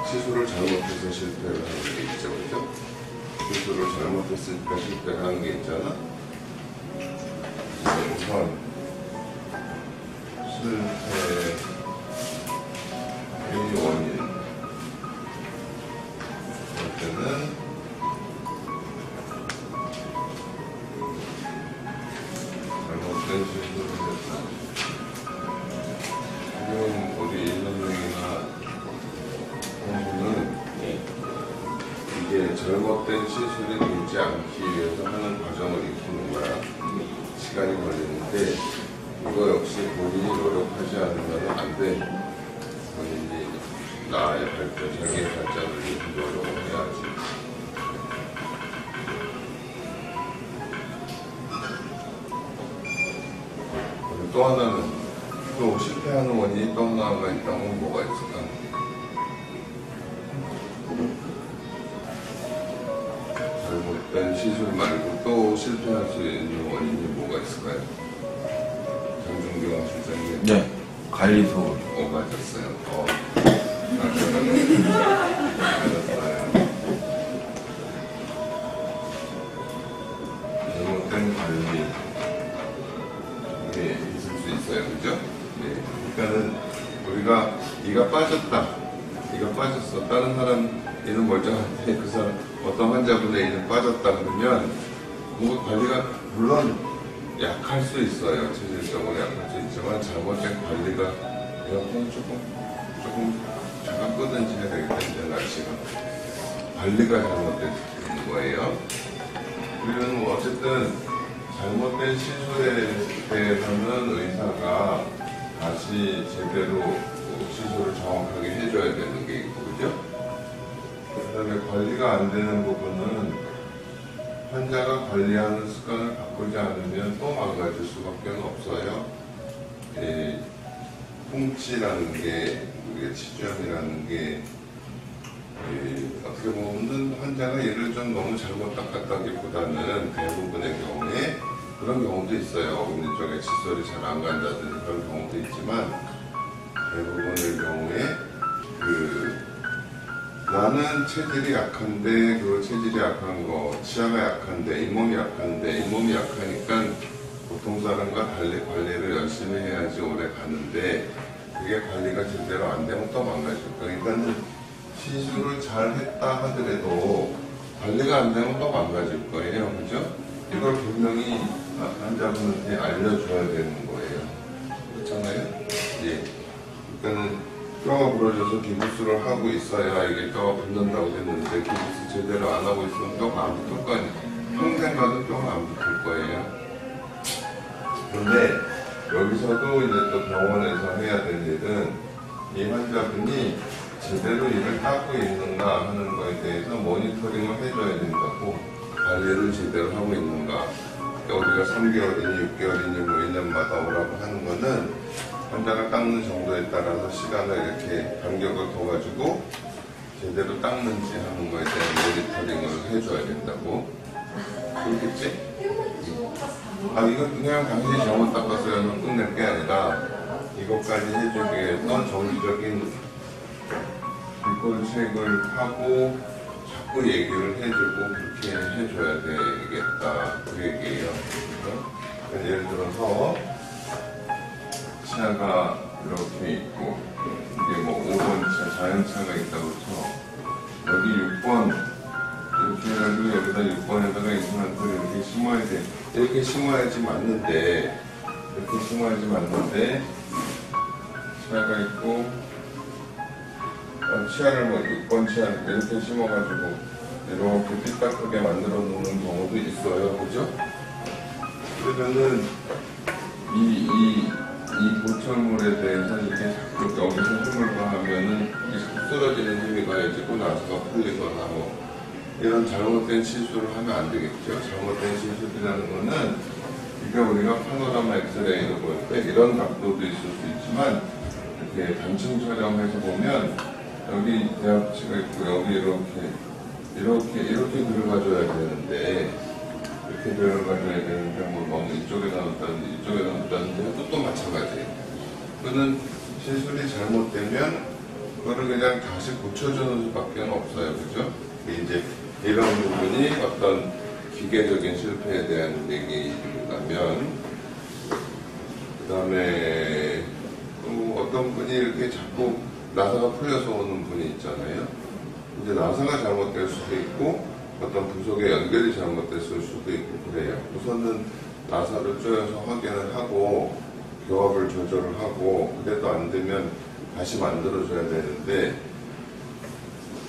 시술을 잘못해서 실패를 하는 게 있죠, 그죠? 시술을 잘못했으니까 실패를 하는 게 있잖아. 우선 실패의 원인 할 때는 잘못된 시술을 했다. 지금 우리 인선생이나 공부는 이게 잘못된 시술이 되지 않기 위해서 하는 과정을 익히는 거야. 시간이 걸리는데 이거 역시 본인이 노력하지 않으면 안 돼. 본인이 나의 발전, 자기의 발전을 위해서 노력을 해야지. 그리고 또 하나는 또 실패하는 원인이 또 하나가 있다면 뭐가 있을까? 잘못된 시술 말고 또 실패할 수 있는 원인이 뭐가 있을까요? 장준경 실장님. 네, 관리 소홀. 맞았어요. 맞았어요. 잘못된 관리. 네, 있을 수 있어요. 그죠? 네. 그러니까는 우리가 네가 빠졌다. 네가 빠졌어. 다른 사람 얘는 멀쩡한데 그 사람 어떤 환자분의 얘는 빠졌다 그러면 뭔가 관리가 물론 약할 수 있어요. 체질적으로 약할 수 있지만 잘못된 관리가 에어컨 조금 잠깐 끄든지 해야 되겠다. 이제 날씨가 관리가 잘못된 거예요. 우리는 뭐 어쨌든 잘못된 시술에 대해서는 의사가 다시 제대로 시술을 정확하게 해줘야 되는 게 있고, 그죠? 그 다음에 관리가 안 되는 부분은 환자가 관리하는 습관을 바꾸지 않으면 또 망가질 수밖에 없어요. 풍치라는 게, 우리가 치주염이라는 게, 어떻게 보면 환자가 얘를 좀 너무 잘못 닦았다기보다는 대부분의 경우에 그런 경우도 있어요. 어금니 쪽에 칫솔이 잘 안 간다든지 그런 경우도 있지만 대부분의 경우에 나는 체질이 약한데 그 체질이 약한 거, 치아가 약한데 잇몸이 약한데 잇몸이 약하니까 보통 사람과 달리 관리를 열심히 해야지 오래 가는데 그게 관리가 제대로 안 되면 또 망가질 거예요. 그러니까 시술을 잘 했다 하더라도 관리가 안 되면 또 망가질 거예요. 그죠? 이걸 분명히 환자분한테 알려줘야 되는 거예요. 그렇잖아요? 예. 그러니까는 뼈가 부러져서 기부스를 하고 있어야 이게 뼈가 붙는다고 했는데 기부스 제대로 안 하고 있으면 뼈가 안 붙을 거 아니에요. 평생 가도 뼈가 안 붙을 거예요. 그런데 여기서도 이제 또 병원에서 해야 될 일은 이 환자분이 제대로 이를 닦고 있는가 하는 거에 대해서 모니터링을 해줘야 된다고. 관리를 제대로 하고 있는가. 우리가 3개월이니 6개월이니 뭐 1년마다 오라고 하는 거는 환자가 닦는 정도에 따라서 시간을 이렇게 간격을 둬가지고 제대로 닦는지 하는 거에 대한 모니터링을 해줘야 된다고. 그렇겠지? 이거 그냥 당신이 잘못 닦았어요. 끝낼 게 아니라 이것까지 해주기 위해서 정기적인 비꼴책을 하고 자꾸 얘기를 해주고 그렇게 해줘야 되겠다. 그 얘기예요. 그러니까 예를 들어서 치아가 이렇게 있고 이게 뭐 5번 차, 자연차가 있다고 쳐. 여기 6번 이렇게 해가지고 여기다 6번에다가 이상한 소리 이렇게 심어야 돼. 이렇게 심어야지 맞는데 이렇게 심어야지 맞는데 치아가 있고 치아를 뭐 6번 치아 이렇게 심어가지고 이렇게 삐딱하게 만들어 놓는 경우도 있어요. 그죠? 그러면은 이 보철물에 대해서 이렇게 자꾸 여기서 힘을 가하면은 이게 자꾸 쓰러지는 힘이 가해지고 나서가 풀리거나 뭐 이런 잘못된 시술을 하면 안 되겠죠. 잘못된 시술이라는 거는 이게 우리가 파노라마 엑스레이로 볼 때 이런 각도도 있을 수 있지만 이렇게 단층 촬영해서 보면 여기 대합치가 있고 여기 이렇게 들어가줘야 되는데 이렇게 들어가줘야 되는데 뭐 너무 이쪽에다 넣었다든지 이쪽에다 넣었다든지 해도 또 마찬가지예요. 그는 시술이 잘못되면 그거를 그냥 다시 고쳐주는 수밖에 없어요. 그죠? 이제 이런 부분이 어떤 기계적인 실패에 대한 얘기라면, 그 다음에 또 어떤 분이 이렇게 자꾸 나사가 풀려서 오는 분이 있잖아요. 이제 나사가 잘못될 수도 있고 어떤 부속의 연결이 잘못됐을 수도 있고 그래요. 우선은 나사를 조여서 확인을 하고 교합을 조절을 하고, 그래도 안 되면 다시 만들어줘야 되는데,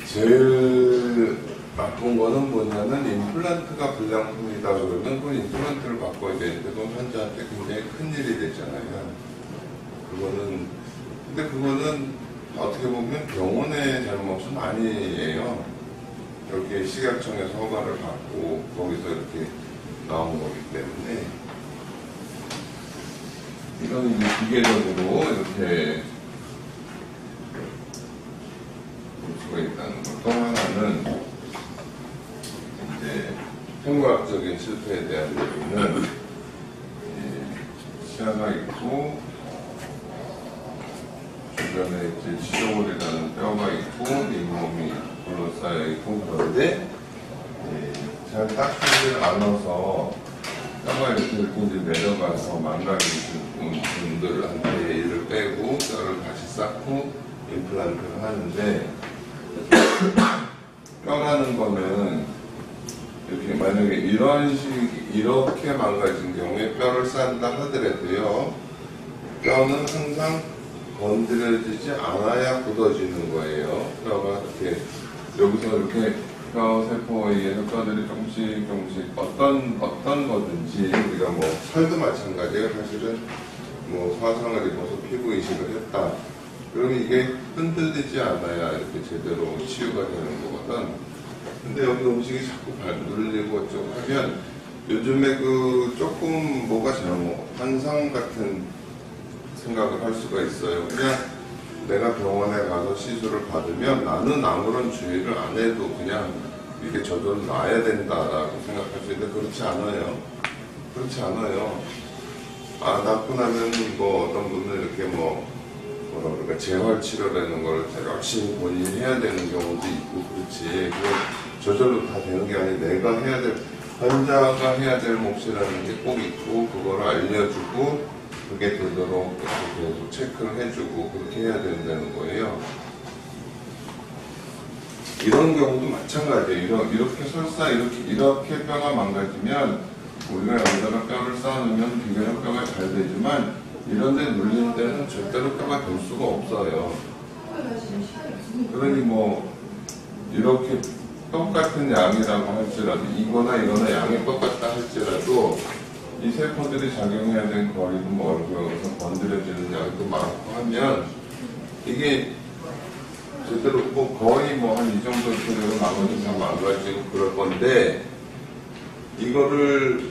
제일 나쁜 거는 뭐냐면 임플란트가 불량품이다 그러면 그 임플란트를 바꿔야 되는데 그건 환자한테 굉장히 큰일이 되잖아요. 근데 그거는 어떻게 보면 병원의 잘못은 아니에요. 여기 식약청에서 허가를 받고 거기서 이렇게 나온 거기 때문에, 이건 이제 기계적으로 이렇게 볼 수가 있다는 것. 또 하나는 이제 생물학적인 실패에 대한 얘기는 치아가 있고 주변에 이제 치조골이라는 뼈가 있고 잇몸이 둘러싸여 있고, 그런데 잘 닦이질 않아서 뼈가 이렇게 이제 내려가서 망가지는 분들한테 이를 빼고 뼈를 다시 쌓고 임플란트를 하는데, 뼈라는 거는 이렇게 만약에 이렇게 망가진 경우에 뼈를 싼다 하더라도요, 뼈는 항상 건드려지지 않아야 굳어지는 거예요. 뼈가 이렇게 여기서 이렇게 뼈 세포에 의해서 뼈들이 조금씩 어떤 거든지, 우리가 뭐 살도 마찬가지예요. 사실은 뭐 화상을 입어서 피부 이식을 했다. 그러면 이게 흔들리지 않아야 이렇게 제대로 치유가 되는 거거든. 근데 여기 음식이 자꾸 눌리고 어쩌고 하면 요즘에 그 조금 뭐가 잘못, 환상 같은 생각을 할 수가 있어요. 그냥 내가 병원에 가서 시술을 받으면 나는 아무런 주의를 안 해도 그냥 이게 저절로 나아야 된다라고 생각할 수 있는데, 그렇지 않아요. 그렇지 않아요. 낫고 나면 뭐 어떤 분은 이렇게 뭐라 그럴까, 재활치료라는 걸 열심히 본인이 해야 되는 경우도 있고, 그렇지. 그건 저절로 다 되는 게 아니고 내가 해야 될, 환자가 해야 될 몫이라는 게 꼭 있고, 그걸 알려주고 그게 되도록 계속 체크를 해주고 그렇게 해야 된다는 거예요. 이런 경우도 마찬가지예요. 이렇게 설사 이렇게 뼈가 망가지면 우리가 여기다가 뼈를 쌓아놓으면 비교적 뼈가 잘 되지만, 이런 데 눌리는 데는 절대로 뼈가 될 수가 없어요. 그러니 뭐 이렇게 똑같은 양이라고 할지라도, 이거나 양이 똑같다 할지라도 이 세포들이 작용해야 되는 거리도 멀고 여기서 건드려지는 양도 많고 하면 이게 제대로 뭐 거의 뭐 한 이 정도 그대로 나머지 다 망가지고 그럴 건데, 이거를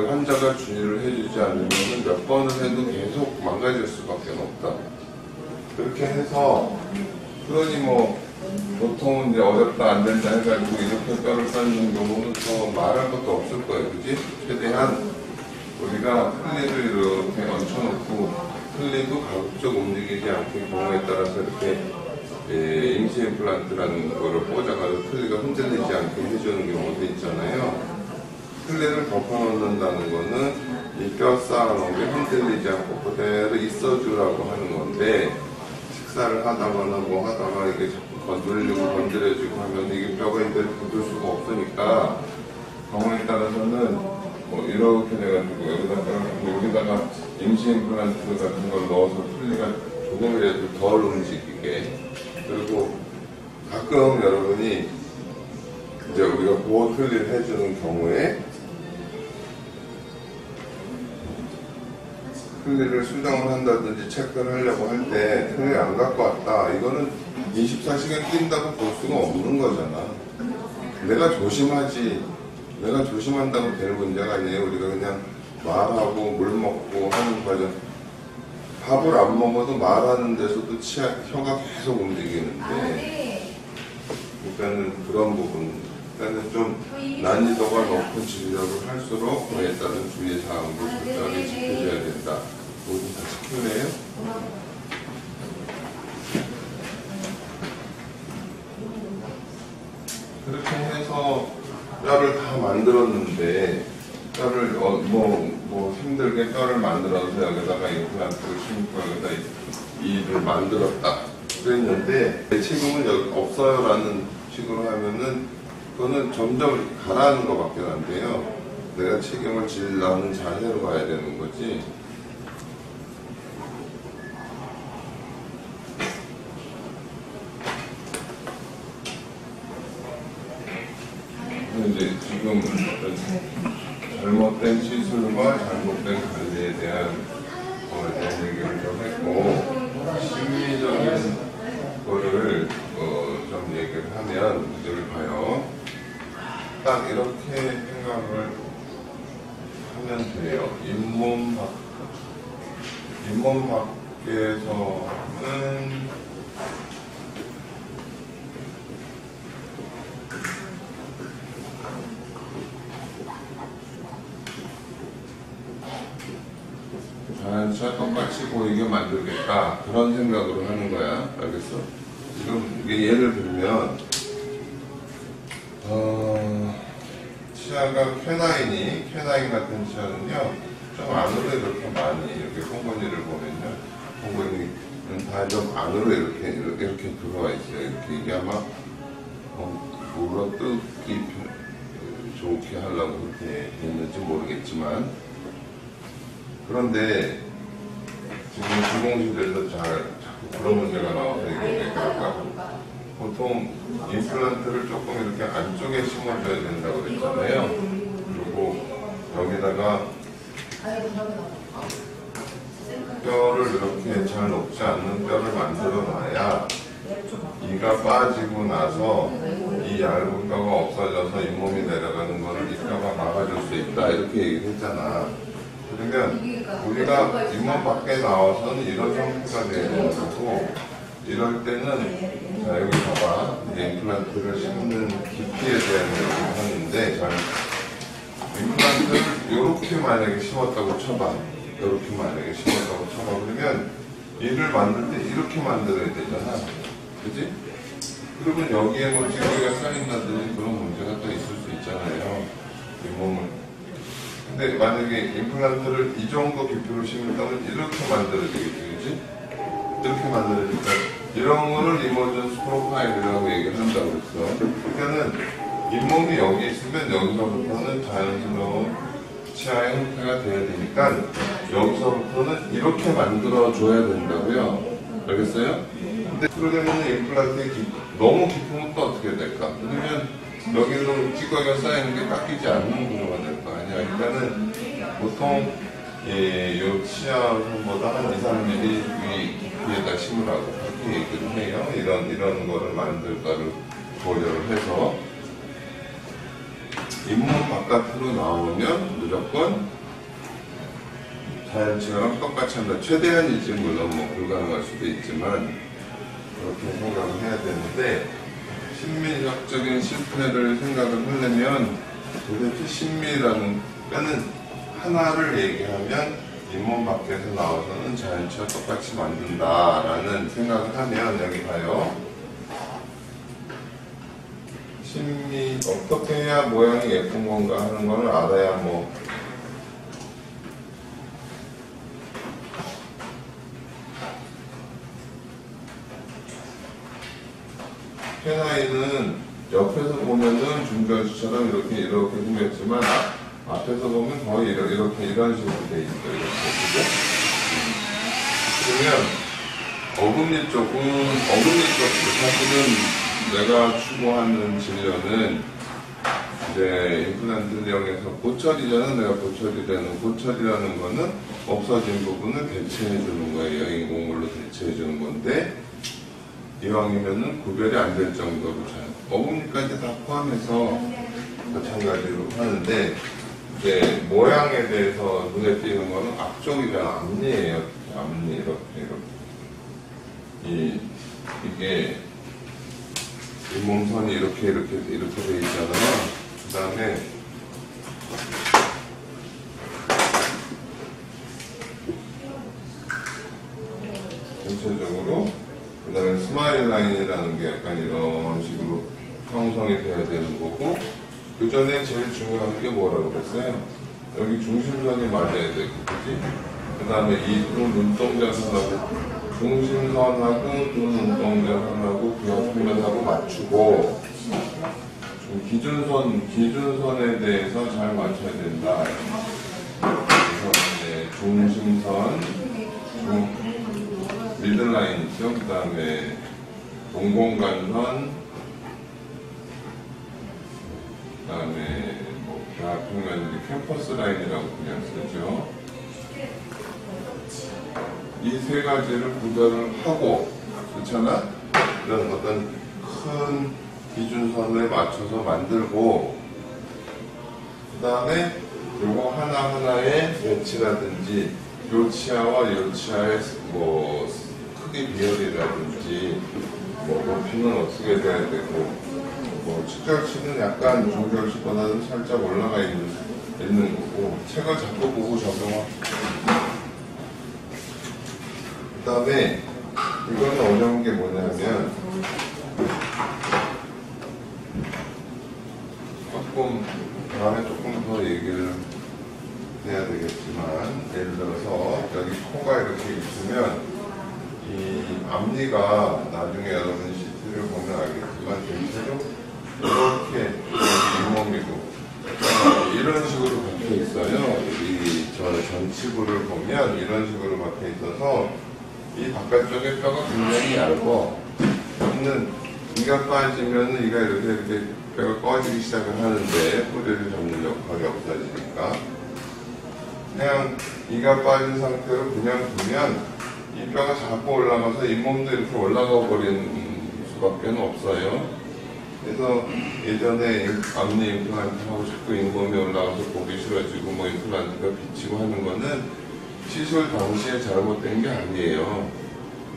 환자가 주의를 해주지 않으면 몇 번을 해도 계속 망가질 수밖에 없다. 그렇게 해서, 그러니 뭐 보통은 이제 어렵다 안 된다 해가지고 이렇게 뼈를 쌓는 경우는 더 말할 것도 없을 거예요. 그지? 최대한 우리가 틀니를 이렇게 얹혀놓고 틀니도 가급적 움직이지 않게 경우에 따라서 이렇게 임시 임플란트라는 거를 꽂아가지고 틀니가 흔들리지 않게 해주는 경우도 있잖아요. 틀니를 덮어놓는다는 거는 이 뼈 쌓아놓은 게 흔들리지 않고 그대로 있어주라고 하는 건데, 식사를 하다거나 뭐 하다가 이게 자꾸 건드려지고 하면 이게 뼈가 이대로 굳을 수가 없으니까, 경우에 따라서는 뭐 이렇게 돼가지고 여기다가 임시 임플란트 같은 걸 넣어서 틀니가 조금이라도 덜 움직이게. 그리고 가끔 여러분이 이제 우리가 보호 틀니를 해주는 경우에 틀니를 수정을 한다든지 체크를 하려고 할 때 틀니 안 갖고 왔다. 이거는 24시간 낀다고 볼 수가 없는 거잖아. 내가 조심한다고 될 문제가 아니에요. 우리가 그냥 말하고 물 먹고 하는 과정. 밥을 안 먹어도 말하는 데서도 혀가 계속 움직이는데, 그러니까는 그런 부분, 그러니까는 좀 난이도가 높은 진료를 할수록 그에 따른 주의사항도 적절히 지켜줘야 된다. 모두 다 지켜내요? 만들었는데 뼈를 뭐 힘들게 뼈를 만들어서 여기다가 임플란트를 심고 여기다 이를 만들었다 그랬는데 지금은 여기 없어요라는 식으로 하면은 그거는 점점 가라앉는 것밖에 안 돼요. 내가 책임을 지려는 자세로 가야 되는 거지. 이제 지금 잘못된 시술과 잘못된 관리에 대한 거에 대한 얘기를 좀 했고, 심리적인 거를 좀 얘기를 하면 여기 봐요. 딱 이렇게 생각을 하면 돼요. 잇몸 밖에서는 자연스레 똑같이 보이게 만들겠다 그런 생각으로 하는 거야. 알겠어? 지금 이게 예를 들면 치아가 쾌나인 같은 치아는요 좀 안으로 이렇게 많이 이렇게 콩고니를 보면요 콩고니는 다 좀 안으로 이렇게 들어와 있어요. 이렇게 이게 아마 물어뜯기 좋게 하려고 그렇게 됐는지 모르겠지만, 그런데 지금 주공실에서 자꾸 그런 문제가 나와서 얘기하니까 보통 임플란트를 조금 이렇게 안쪽에 심어줘야 된다고 그랬잖아요. 그리고 여기다가 뼈를 이렇게 잘 녹지 않는 뼈를 만들어 놔야 이가 빠지고 나서 이 얇은 뼈가 없어져서 잇몸이 내려가는 거를 이 뼈가 막아줄 수 있다 이렇게 얘기를 했잖아. 그러면 우리가 잇몸 밖에 나와서는 이런 형태가 돼야 되는 거고, 이럴 때는 자 여기 봐봐, 임플란트를 심는 깊이에 대한 얘기를 하는데, 자 임플란트를 이렇게 만약에 심었다고 쳐봐, 이렇게 만약에 심었다고 쳐봐. 그러면 이를 만들 때 이렇게 만들어야 되잖아, 그지? 그러면 여기에 뭐 찌꺼기가 쌓인다든지 그런 문제가 또 있을 수 있잖아요, 잇몸을. 근데 만약에 임플란트를 이 정도 깊이로 심는다면 이렇게 만들어지겠지, 그지? 이렇게 만들어지니까 이런 거를 이머전스 프로파일이라고 얘기를 한다고 그랬어. 그러니까는 잇몸이 여기 있으면 여기서부터는 자연스러운 치아의 형태가 돼야 되니까 여기서부터는 이렇게 만들어줘야 된다고요. 알겠어요? 근데 그러려면 임플란트가 너무 깊으면 또 어떻게 될까? 그러면 여기로 찌꺼기가 쌓이는 게 깎이지 않는 구조가 될 거 아니야. 일단은 보통 이 치아선보다 한 2, 3mm 위에다 심으라고 그렇게 얘기를 해요. 이런 거를 만들 거를 고려를 해서 잇몸 바깥으로 나오면 무조건 자연 치아랑 똑같이 한다. 최대한이지, 물론 뭐 불가능할 수도 있지만 그렇게 생각을 해야 되는데, 심리학적인 실패를 생각을 하려면 도대체 심리라는 뼈는 하나를 얘기하면 잇몸 밖에서 나와서는 자연치와 똑같이 만든다라는 생각을 하면, 여기 봐요. 심리 어떻게 해야 모양이 예쁜 건가 하는 걸 알아야 뭐 쾌나인은 옆에서 보면은 중견수처럼 이렇게 생겼지만 앞에서 보면 거의 이런 식으로 돼 있어요. 이렇게. 그러면 어금니 쪽도 사실은 내가 추구하는 진료는 이제 임플란트를 이용해서 고철이잖아. 내가 고철이라는 거는 없어진 부분을 대체해 주는 거예요. 인공물로 대체해 주는 건데, 이왕이면은 구별이 안 될 정도로 잘 어금니까지 다 포함해서 마찬가지로 하는데, 이제 모양에 대해서 눈에 띄는 거는 앞쪽이랑 앞니예요. 앞니 이렇게. 이게 잇몸선이 이렇게 돼 있잖아요. 그 다음에 전체적으로, 그 다음에 스마일 라인이라는 게 약간 이런 식으로 형성이 돼야 되는 거고, 그 전에 제일 중요한 게 뭐라고 그랬어요? 여기 중심선이 맞아야 되고, 그지? 그 다음에 이 두 눈동자선하고, 중심선하고 두 눈동자선하고 그 옆면하고 맞추고, 기준선에 대해서 잘 맞춰야 된다. 그래서 이제 중심선, 미들라인 있죠? 그 다음에 동공간선, 그 다음에 뭐 대학평면 캠퍼스 라인이라고 그냥 쓰죠. 이 세 가지를 구별을 하고, 그렇잖아? 이런 어떤 큰 기준선에 맞춰서 만들고, 그 다음에 요거 하나하나의 배치라든지 요 치아와 요 치아의 뭐 크기 비율이라든지 뭐 높이는 어떻게 돼야 되고, 뭐 측절치는 약간 중절치보다는 살짝 올라가 있는 거고, 책을 자꾸 보고 적용하고. 그 다음에 이거는 어려운 게 뭐냐면 다음에 조금 더 얘기를 해야 되겠지만, 예를 들어서 여기 코가 이렇게 있으면 이 앞니가 나중에 여러분 CT를 보면 알겠지만 전체로 이렇게 잇몸이고 이런 식으로 박혀 있어요. 이 전치부를 보면 이런 식으로 박혀 있어서 이 바깥쪽에 뼈가 굉장히 얇고, 이가 빠지면 이가 이렇게 뼈가 꺼지기 시작을 하는데 뿌리를 잡는 역할이 없어지니까, 그냥 이가 빠진 상태로 그냥 두면 이 뼈가 자꾸 올라가서 잇몸도 이렇게 올라가 버리는 수밖에 없어요. 그래서 예전에 앞니 임플란트 하고 싶고 잇몸이 올라가서 보기 싫어지고 뭐 임플란트가 비치고 하는 거는 시술 당시에 잘못된 게 아니에요.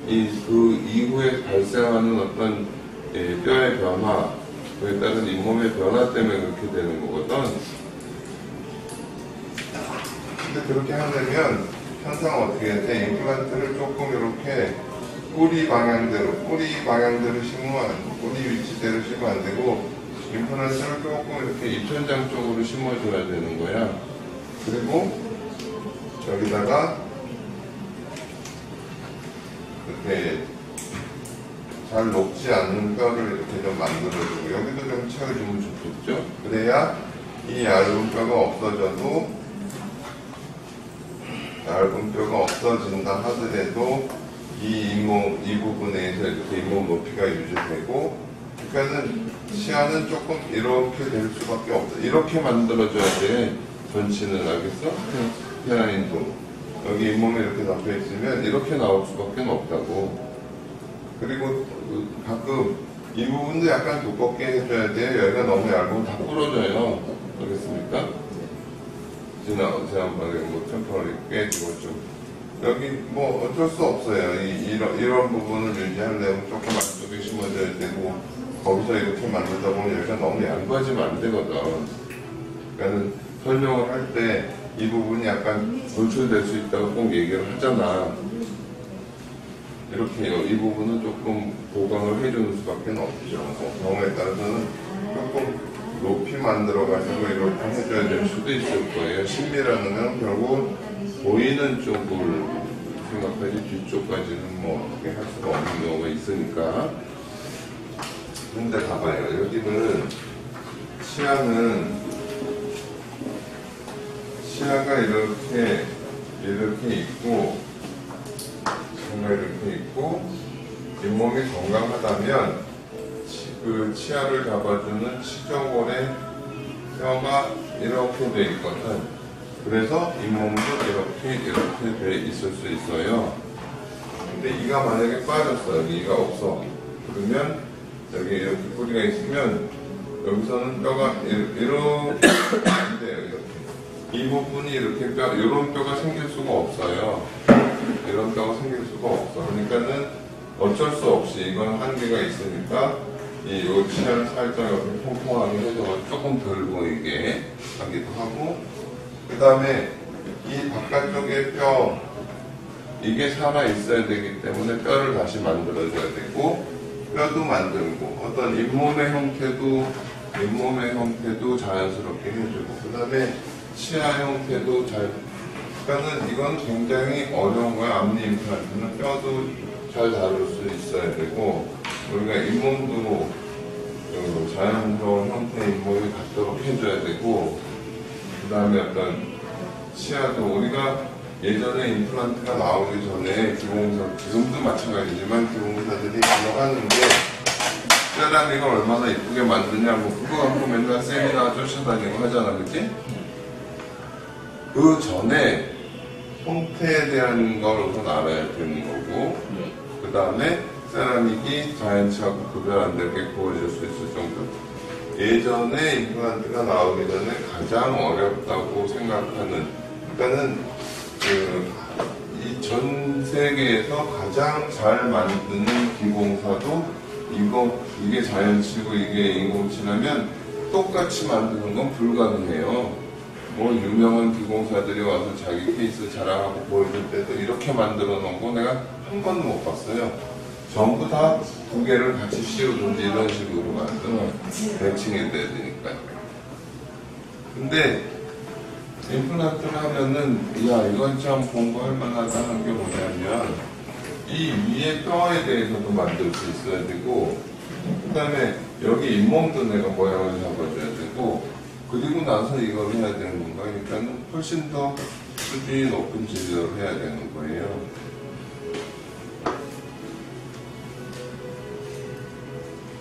그 이후에 발생하는 어떤 뼈의 변화, 그에 따른 잇몸의 변화 때문에 그렇게 되는 거거든. 근데 그렇게 하려면 항상 어떻게 해야 돼? 임플란트를 조금 이렇게 뿌리 방향대로 심으면 안 되고, 뿌리 위치대로 심으면 안 되고, 임플란트를 조금 이렇게 입천장 쪽으로 심어줘야 되는 거야. 그리고 여기다가 이렇게 잘 녹지 않는 뼈를 이렇게 좀 만들어주고, 여기도 좀 채워주면 좋겠죠? 그래야 이 얇은 뼈가 없어진다 하더라도 이 부분에서 이렇게 잇몸 높이가 유지되고, 그러니까는 치아는 조금 이렇게 될 수밖에 없어. 이렇게 만들어줘야 돼. 전치는 알겠어? 페라인도. 여기 잇몸이 이렇게 잡혀 있으면 이렇게 나올 수밖에 없다고. 그리고 가끔 이 부분도 약간 두껍게 해줘야 돼요. 여기가 너무 얇으면 다 부러져요. 알겠습니까? 지난번에 뭐 템퍼럴이 깨지고 좀. 여기 뭐 어쩔 수 없어요. 이런 부분을 유지하려면 조금 안쪽에 심어줘야 되고, 거기서 이렇게 만들다 보면 여기가 너무 얇아지면 안 되거든. 그러니까 설명을 할 때 이 부분이 약간 돌출될 수 있다고 꼭 얘기를 하잖아. 이렇게요. 이 부분은 조금 보강을 해주는 수밖에 없죠. 경우에 따라서는 조금 높이 만들어가지고 이렇게 해줘야 될 수도 있을 거예요. 심미라는 건 결국 보이는 쪽을 생각하지 뒤쪽까지는 뭐 어떻게 할 수가 없는 경우가 있으니까. 근데 봐봐요. 여기는 치아가 이렇게 있고, 잇몸이 건강하다면 그 치아를 잡아주는 치정골의 뼈가 이렇게 돼 있거든. 그래서 잇몸도 이렇게 돼 있을 수 있어요. 근데 이가 만약에 빠졌어, 여기 이가 없어. 그러면 여기 이렇게 뿌리가 있으면 여기서는 뼈가 이렇게 안 돼요. 이렇게. 이 부분이 이렇게 이런 뼈가 생길 수가 없어요. 이런 뼈가 생길 수가 없어. 그러니까는 어쩔 수 없이 이건 한계가 있으니까 이 치아를 살짝 이렇게 통통하게 해서 조금 덜 보이게 하기도 하고, 그 다음에 이 바깥쪽의 뼈, 이게 살아 있어야 되기 때문에 뼈를 다시 만들어줘야 되고, 뼈도 만들고, 어떤 잇몸의 형태도 잇몸의 형태도 자연스럽게 해주고, 그 다음에 치아 형태도 그러니까는 이건 굉장히 어려운 거야. 앞니 임플란트는 뼈도 잘 다룰 수 있어야 되고, 우리가 잇몸도 자연스러운 형태의 잇몸이 갖도록 해줘야 되고, 그 다음에 어떤 치아도 우리가 예전에 임플란트가 나오기 전에 기공사, 지금도 마찬가지지만 기공사들이 기억하는 게 세라믹을 얼마나 이쁘게 만드냐고 그거 갖고 맨날 세미나 쫓아다니고 하잖아, 그치? 그 전에 형태에 대한 걸 우선 알아야 되는 거고, 그 다음에 세라믹이 자연치하고 구별 안 되게 구워질 수 있을 정도. 예전에 임플란트가 나오기 전에 가장 어렵다고 생각하는, 그러니까는 이 전 세계에서 가장 잘 만드는 기공사도 이게 자연치고 이게 인공치라면 똑같이 만드는 건 불가능해요. 뭐 유명한 기공사들이 와서 자기 케이스 자랑하고 보여줄 때도 이렇게 만들어 놓은 거 내가 한 번도 못 봤어요. 전부 다 두 개를 같이 씌우든지 이런 식으로 만들어 매칭이 돼야 되니까. 근데 임플란트를 하면은 야 이건 참 공부할 만하다 하는 게 뭐냐면 이 위에 뼈에 대해서도 만들 수 있어야 되고, 그 다음에 여기 잇몸도 내가 모양을 잡아줘야 되고, 그리고 나서 이걸 해야 되는 건가. 그러니까 훨씬 더 수준이 높은 진료를 해야 되는 거예요.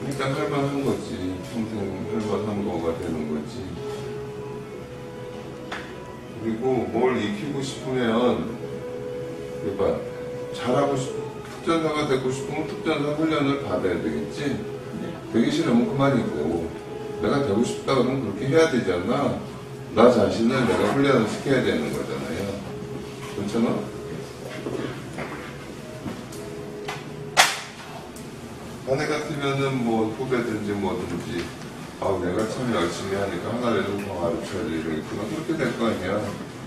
그러니까 할만한 거지. 평생 할만한 거가 되는 거지. 그리고 뭘 익히고 싶으면, 그러니까 잘하고 특전사가 되고 싶으면 특전사 훈련을 받아야 되겠지. 되기 싫으면 그만이고, 내가 되고 싶다 그러면 그렇게 해야 되지 않나? 나 자신을 내가 훈련을 시켜야 되는 거잖아요. 그렇잖아? 자네 같으면은 뭐 후배든지 뭐든지 내가 참 열심히 하니까 하나라도 더 가르쳐야지 이러겠구나. 그렇게 될 거 아니야.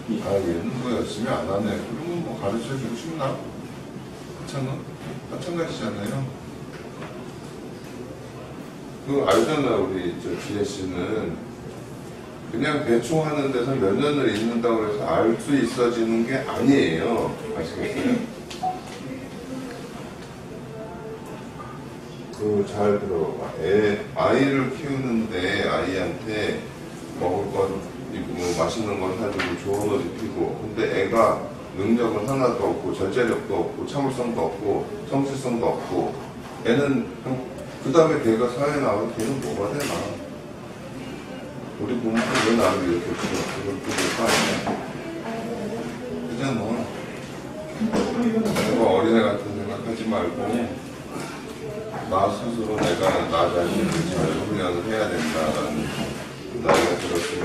얘는 뭐 열심히 안 하네. 그러면 뭐 가르쳐주고 싶나? 그렇잖아? 마찬가지잖아요. 알잖아, 우리 지혜 씨는. 그냥 대충 하는 데서 몇 년을 있는다고 해서 알 수 있어지는 게 아니에요. 아시겠어요? 잘 들어봐. 아이를 키우는데 아이한테 먹을 것, 뭐 맛있는 걸 사주고 좋은 옷 입히고, 근데 애가 능력은 하나도 없고 절제력도 없고 참을성도 없고 성실성도 없고, 애는 그 다음에 걔가 사회에 나오면 걔는 뭐가 되나? 우리 부모가 왜 나를 이렇게 키워? 그걸 또 못하냐? 그잖아. 내가 어린애 같은 생각하지 말고 나 스스로 내가 나 자신을 잘 훈련을 해야 된다라는 나이가 들었으면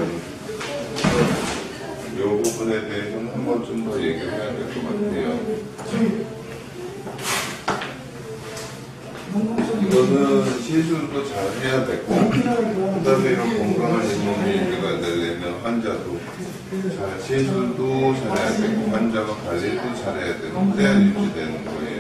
이 부분에 대해서는 한 번쯤 더 얘기를 해야 될 것 같아요. 이거는 시술도 잘 해야 되고, 그 다음에 이런 건강한 잇몸이 유지가 되려면 환자도 시술도 잘해야 되고 환자가 관리도 잘해야 되고 그래야 유지되는 거예요.